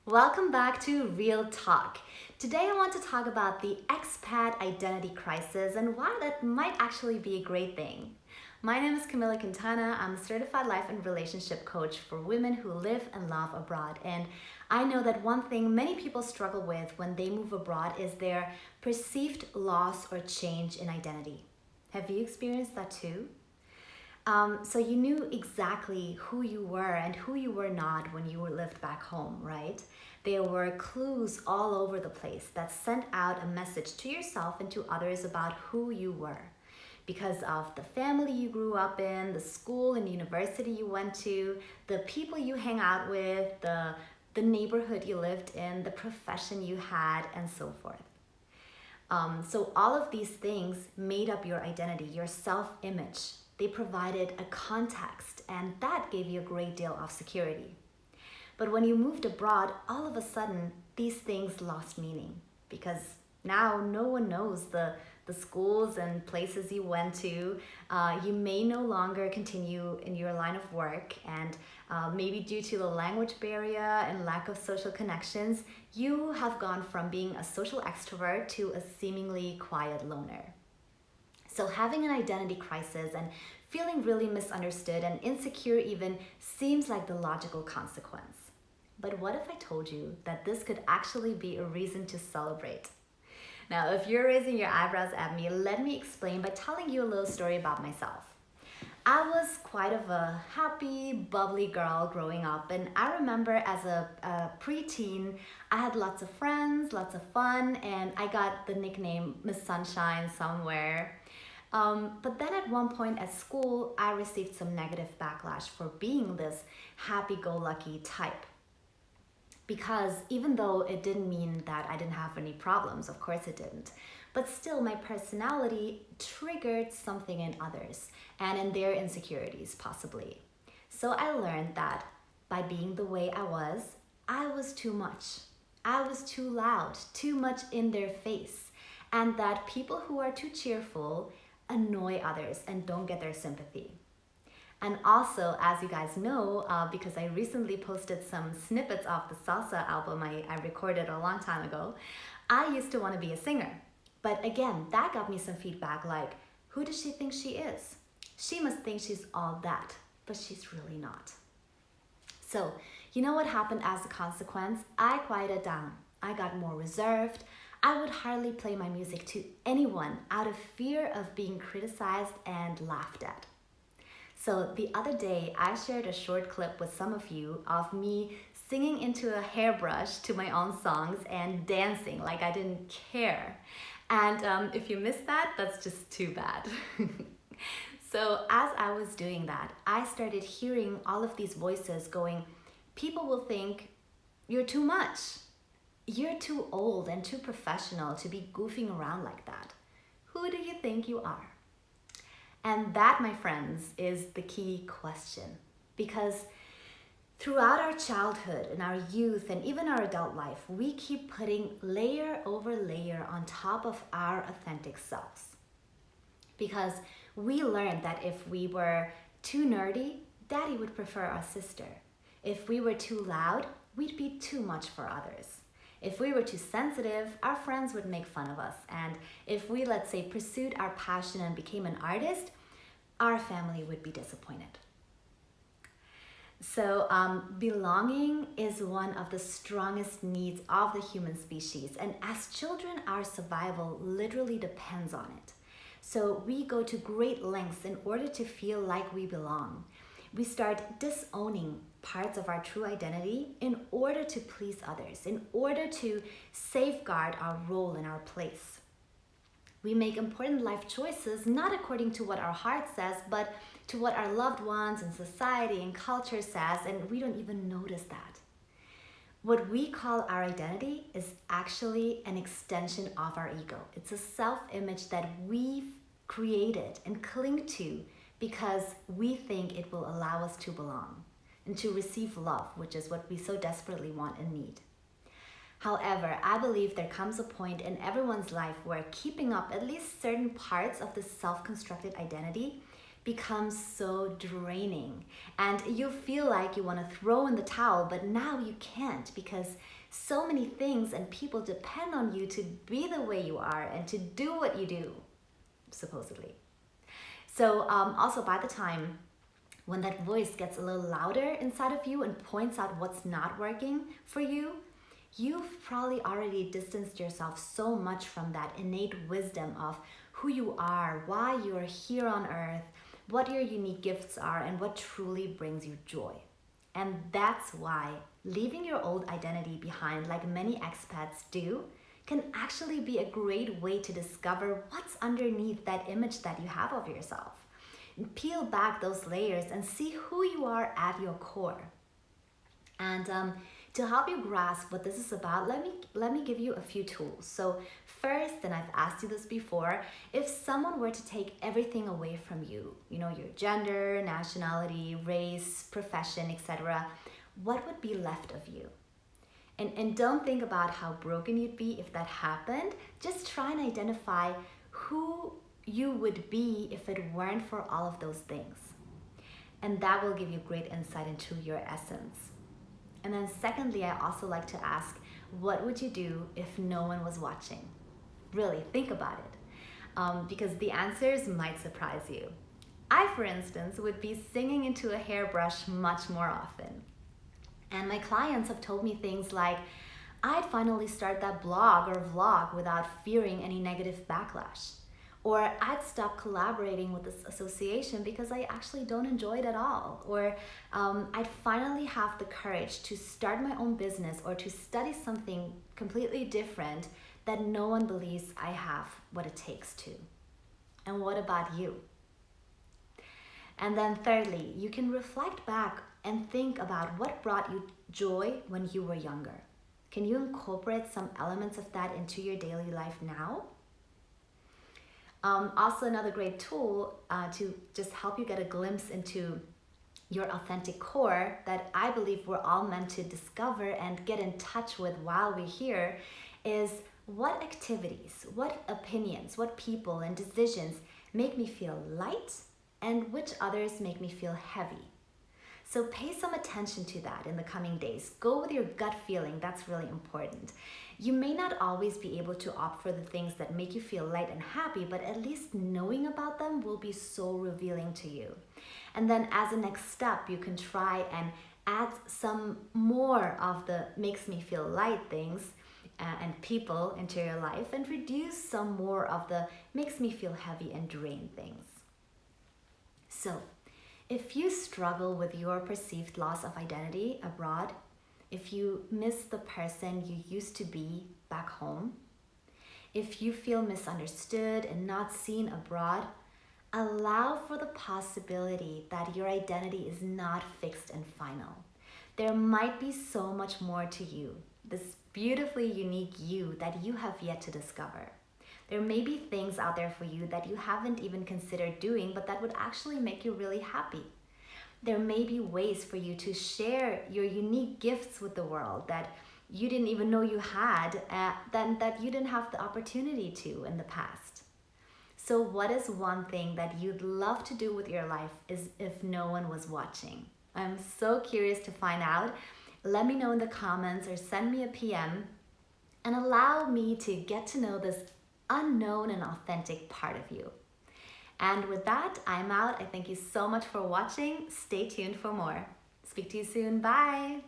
Welcome back to Real Talk. Today I want to talk about the expat identity crisis and why that might actually be a great thing. My name is Camila Quintana. I'm a certified life and relationship coach for women who live and love abroad. And I know that one thing many people struggle with when they move abroad is their perceived loss or change in identity. Have you experienced that too? So you knew exactly who you were and who you were not when you were lived back home, right? There were clues all over the place that sent out a message to yourself and to others about who you were. Because of the family you grew up in, the school and university you went to, the people you hang out with, the neighborhood you lived in, the profession you had, and so forth. So all of these things made up your identity, your self-image. They provided a context, and that gave you a great deal of security. But when you moved abroad, all of a sudden, these things lost meaning because now no one knows the schools and places you went to. You may no longer continue in your line of work, and maybe due to the language barrier and lack of social connections, you have gone from being a social extrovert to a seemingly quiet loner. So having an identity crisis and feeling really misunderstood and insecure even seems like the logical consequence. But what if I told you that this could actually be a reason to celebrate? Now, if you're raising your eyebrows at me, let me explain by telling you a little story about myself. I was quite of a happy, bubbly girl growing up, and I remember as a preteen, I had lots of friends, lots of fun, and I got the nickname Miss Sunshine somewhere. But then at one point at school, I received some negative backlash for being this happy-go-lucky type. Because even though it didn't mean that I didn't have any problems, of course it didn't, but still my personality triggered something in others and in their insecurities possibly. So I learned that by being the way I was too much. I was too loud, too much in their face, and that people who are too cheerful annoy others and don't get their sympathy. And also, as you guys know, because I recently posted some snippets of the salsa album I recorded a long time ago, I used to want to be a singer. But again, that got me some feedback like, who does she think she is? She must think she's all that, but she's really not. So, you know what happened as a consequence? I quieted down. I got more reserved. I would hardly play my music to anyone out of fear of being criticized and laughed at. So the other day, I shared a short clip with some of you of me singing into a hairbrush to my own songs and dancing like I didn't care. And if you missed that, that's just too bad. So as I was doing that, I started hearing all of these voices going, people will think you're too much. You're too old and too professional to be goofing around like that. Who do you think you are? And that, my friends, is the key question. Because throughout our childhood and our youth and even our adult life, we keep putting layer over layer on top of our authentic selves. Because we learned that if we were too nerdy, daddy would prefer our sister. If we were too loud, we'd be too much for others. If we were too sensitive, our friends would make fun of us. And if we, let's say, pursued our passion and became an artist, our family would be disappointed. So belonging is one of the strongest needs of the human species. And as children, our survival literally depends on it. So we go to great lengths in order to feel like we belong. We start disowning parts of our true identity in order to please others, in order to safeguard our role and our place. We make important life choices not according to what our heart says, but to what our loved ones and society and culture says, and we don't even notice that. What we call our identity is actually an extension of our ego. It's a self-image that we've created and cling to because we think it will allow us to belong and to receive love, which is what we so desperately want and need. However, I believe there comes a point in everyone's life where keeping up at least certain parts of this self-constructed identity becomes so draining, and you feel like you want to throw in the towel, but now you can't because so many things and people depend on you to be the way you are and to do what you do, supposedly. So also by the time when that voice gets a little louder inside of you and points out what's not working for you, you've probably already distanced yourself so much from that innate wisdom of who you are, why you're here on earth, what your unique gifts are, and what truly brings you joy. And that's why leaving your old identity behind, like many expats do, can actually be a great way to discover what's underneath that image that you have of yourself. Peel back those layers and see who you are at your core. And to help you grasp what this is about, let me give you a few tools. So first, and I've asked you this before, if someone were to take everything away from you, your gender, nationality, race, profession, etc., what would be left of you? And don't think about how broken you'd be if that happened. Just try and identify who you would be if it weren't for all of those things. And that will give you great insight into your essence. And then secondly, I also like to ask, what would you do if no one was watching? Really, think about it, because the answers might surprise you. I, for instance, would be singing into a hairbrush much more often. And my clients have told me things like, I'd finally start that blog or vlog without fearing any negative backlash. Or I'd stop collaborating with this association because I actually don't enjoy it at all. Or I'd finally have the courage to start my own business or to study something completely different that no one believes I have what it takes to. And what about you? And then thirdly, you can reflect back and think about what brought you joy when you were younger. Can you incorporate some elements of that into your daily life now? Also, another great tool to just help you get a glimpse into your authentic core that I believe we're all meant to discover and get in touch with while we're here is what activities, what opinions, what people and decisions make me feel light and which others make me feel heavy. So pay some attention to that in the coming days. Go with your gut feeling, that's really important. You may not always be able to opt for the things that make you feel light and happy, but at least knowing about them will be so revealing to you. And then as a next step, you can try and add some more of the makes me feel light things and people into your life and reduce some more of the makes me feel heavy and drained things. So, if you struggle with your perceived loss of identity abroad, if you miss the person you used to be back home, if you feel misunderstood and not seen abroad, allow for the possibility that your identity is not fixed and final. There might be so much more to you, this beautifully unique you that you have yet to discover. There may be things out there for you that you haven't even considered doing, but that would actually make you really happy. There may be ways for you to share your unique gifts with the world that you didn't even know you had, that you didn't have the opportunity to in the past. So what is one thing that you'd love to do with your life is if no one was watching? I'm so curious to find out. Let me know in the comments or send me a PM and allow me to get to know this unknown and authentic part of you. And with that, I'm out. I thank you so much for watching. Stay tuned for more. Speak to you soon. Bye.